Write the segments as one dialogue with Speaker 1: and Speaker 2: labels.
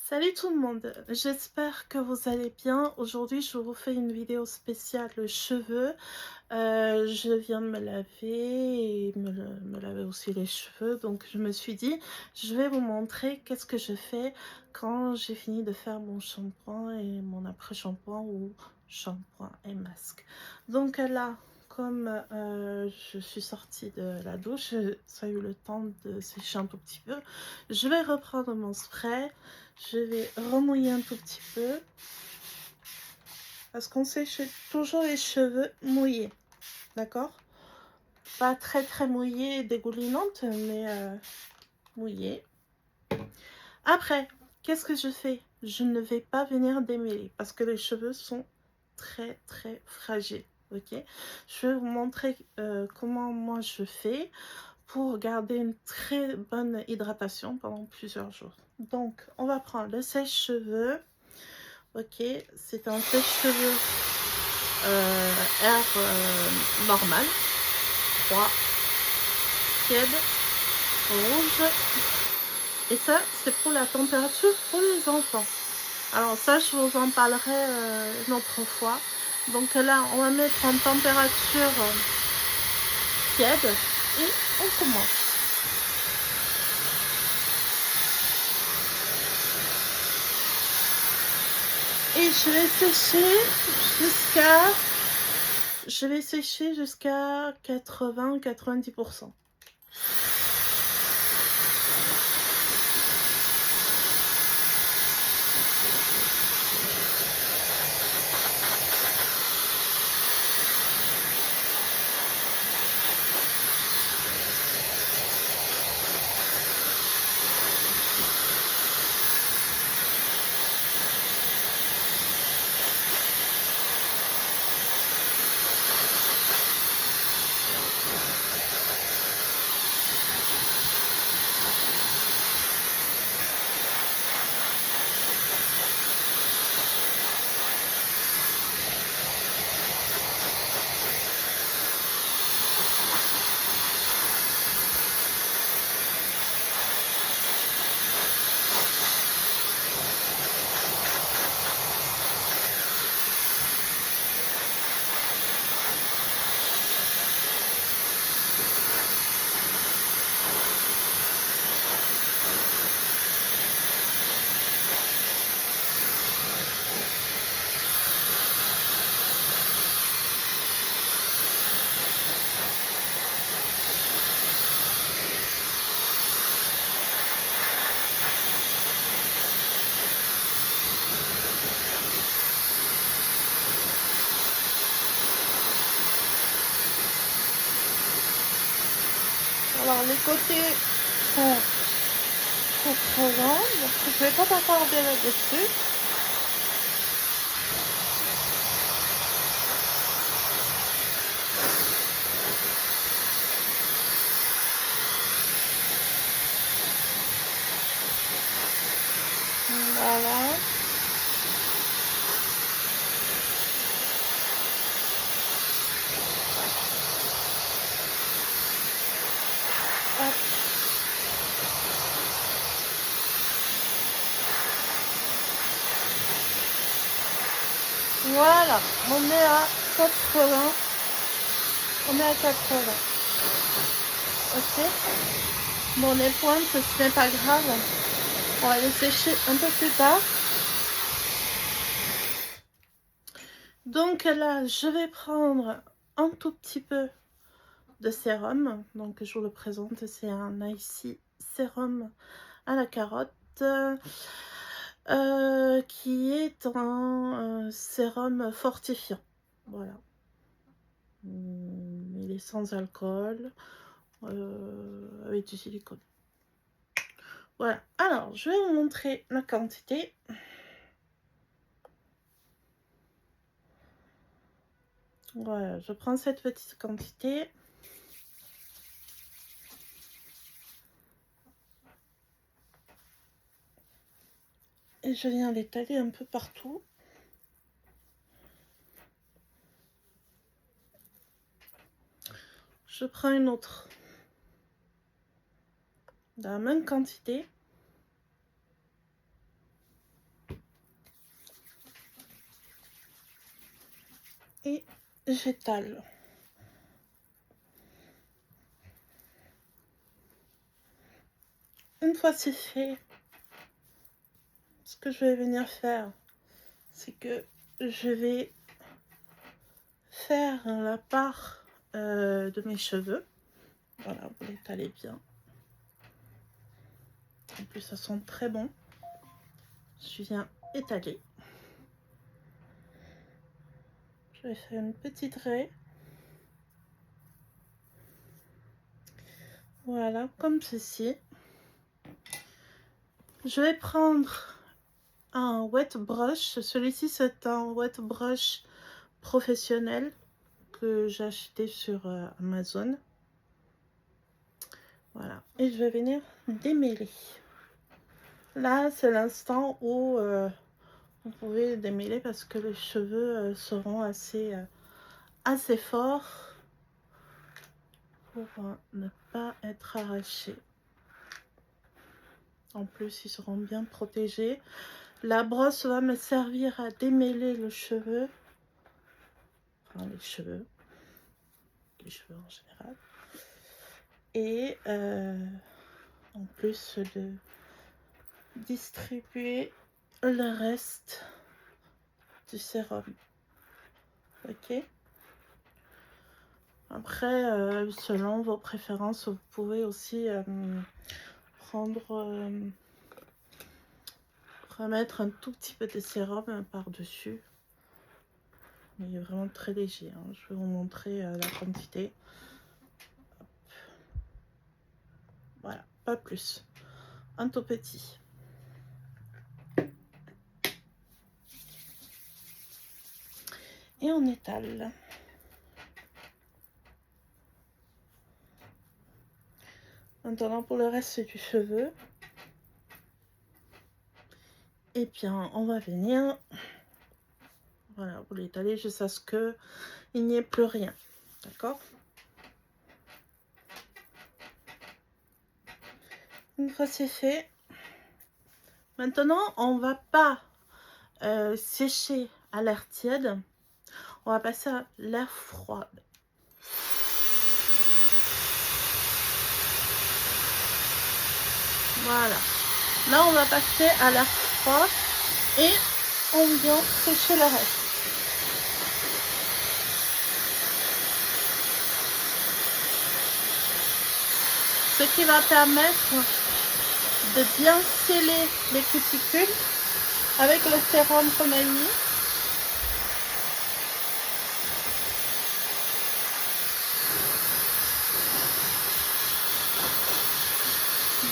Speaker 1: Salut tout le monde, j'espère que vous allez bien. Aujourd'hui, je vous fais une vidéo spéciale cheveux. Je viens de me laver et me laver aussi les cheveux. Donc, je me suis dit, je vais vous montrer qu'est-ce que je fais quand j'ai fini de faire mon shampoing et mon après-shampoing ou shampoing et masque. Donc là, comme je suis sortie de la douche, ça a eu le temps de sécher un tout petit peu. Je vais reprendre mon spray. Je vais remouiller un tout petit peu parce qu'on sèche toujours les cheveux mouillés, d'accord? Pas très mouillée et dégoulinante, mais mouillée. Après, qu'est-ce que je fais? Je ne vais pas venir démêler parce que les cheveux sont très fragiles, ok? Je vais vous montrer comment moi je fais pour garder une très bonne hydratation pendant plusieurs jours. Donc, on va prendre le sèche-cheveux. Ok, c'est un sèche-cheveux air normal, froid, tiède, rouge. Et ça, c'est pour la température pour les enfants. Alors ça, je vous en parlerai une autre fois. Donc là, on va mettre en température tiède et on commence. Et je vais sécher jusqu'à 80-90%. Alors les côtés sont 80, donc je vais pas m'attarder là-dessus. Voilà. Hop. Voilà, on est à 80. On est à 80. Ok. Bon, les pointes, ce n'est pas grave. On va les sécher un peu plus tard. Donc là, je vais prendre un tout petit peu de sérum. Donc je vous le présente, c'est un Icy sérum à la carotte. Qui est un sérum fortifiant. Voilà. Il est sans alcool, avec du silicone. Voilà. Alors, je vais vous montrer la quantité. Voilà, je prends cette petite quantité. Et je viens l'étaler un peu partout. Je prends une autre de la même quantité. et j'étale. Une fois c'est fait, ce que je vais venir faire, c'est que je vais faire la part de mes cheveux. Voilà, vous l'étalez bien. En plus, ça sent très bon. Je viens étaler. Je vais faire une petite raie. Voilà, comme ceci. Je vais prendre un wet brush. Celui-ci, c'est un wet brush professionnel que j'ai acheté sur Amazon. Voilà, et je vais venir démêler. Là, c'est l'instant où vous pouvez démêler parce que les cheveux seront assez forts pour ne pas être arrachés. En plus, ils seront bien protégés. La brosse va me servir à démêler le cheveu. Enfin, les cheveux en général. Et en plus de distribuer le reste du sérum. Ok. Après, selon vos préférences, vous pouvez aussi remettre un tout petit peu de sérum par-dessus. Mais il est vraiment très léger. Hein. Je vais vous montrer la quantité. Hop. Voilà, pas plus. Un tout petit. Et on étale. Maintenant, pour le reste du cheveu, eh bien, on va venir, voilà, vous l'étalez jusqu'à ce que il n'y ait plus rien, d'accord? Une fois c'est fait, maintenant, on va pas sécher à l'air tiède, on va passer à l'air froid. Voilà. Là, on va passer à l'air froid et on vient sécher le reste. Ce qui va permettre de bien sceller les cuticules avec le sérum qu'on a mis.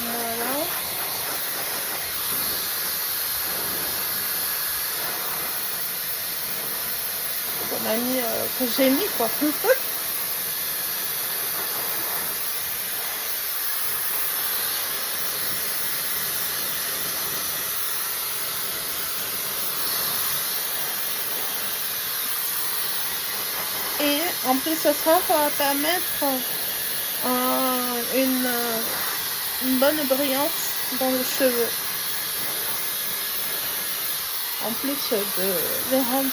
Speaker 1: Voilà. Qu'on a mis, que j'ai mis quoi. Et en plus ça va permettre une bonne brillance dans les cheveux. En plus de les rendre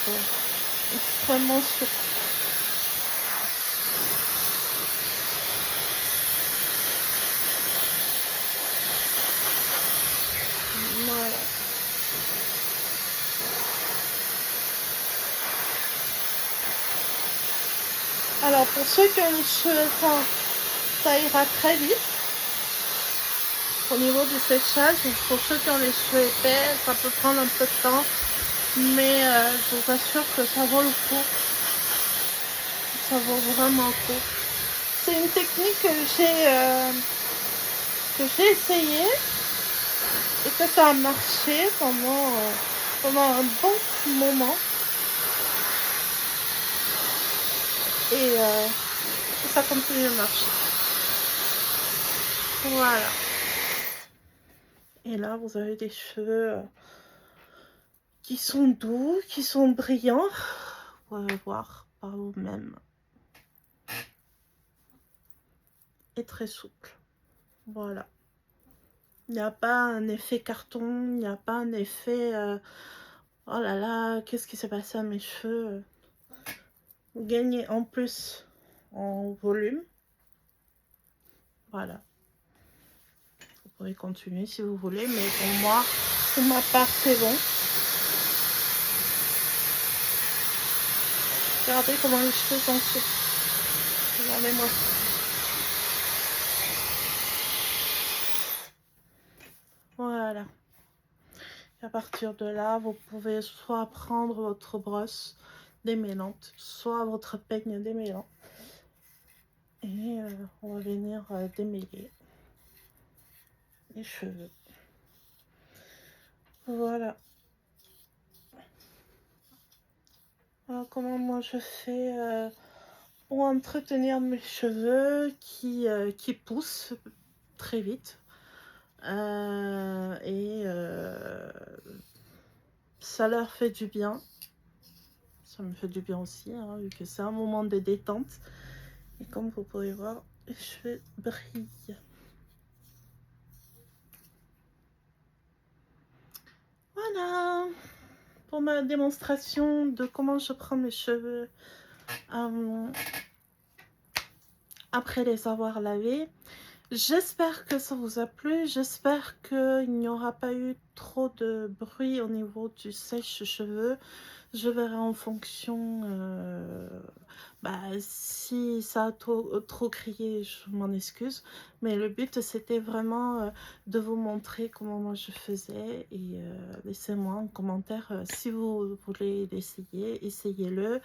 Speaker 1: extrêmement souples. Voilà. Alors pour ceux qui ont les cheveux fins, ça ira très vite. Au niveau du séchage, pour ceux qui ont les cheveux épais, ça peut prendre un peu de temps. Mais je vous assure que ça vaut le coup. Ça vaut vraiment le coup. C'est une technique que j'ai essayé et que ça a marché pendant un bon moment. Et ça continue de marcher. Voilà. Et là, vous avez des cheveux qui sont doux, qui sont brillants. Vous pouvez voir par vous-même. Et très souple. Voilà. Il n'y a pas un effet carton, il n'y a pas un effet oh là là, qu'est-ce qui s'est passé à mes cheveux? vous gagnez en plus en volume. Voilà. Vous pouvez continuer si vous voulez, mais pour moi, pour ma part, c'est bon. Regardez comment les cheveux sont souples. Regardez-moi ça. Voilà. Et à partir de là, vous pouvez soit prendre votre brosse démêlante, soit votre peigne démêlant. Et on va venir démêler les cheveux. Voilà. Alors, comment moi je fais pour entretenir mes cheveux qui poussent très vite. Ça leur fait du bien. Ça me fait du bien aussi, hein, vu que c'est un moment de détente. Et comme vous pouvez voir, les cheveux brillent. Voilà pour ma démonstration de comment je prends mes cheveux après les avoir lavés. J'espère que ça vous a plu, j'espère qu'il n'y aura pas eu trop de bruit au niveau du sèche-cheveux. Je verrai en fonction, si ça a trop crié, je m'en excuse. Mais le but, c'était vraiment de vous montrer comment moi je faisais. Et laissez-moi en commentaire si vous voulez l'essayer, essayez-le.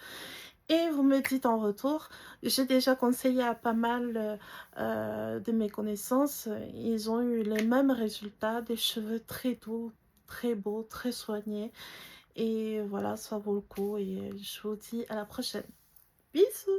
Speaker 1: Et vous me dites en retour, j'ai déjà conseillé à pas mal de mes connaissances, ils ont eu les mêmes résultats, des cheveux très doux, très beaux, très soignés. Et voilà, ça vaut le coup et je vous dis à la prochaine. Bisous!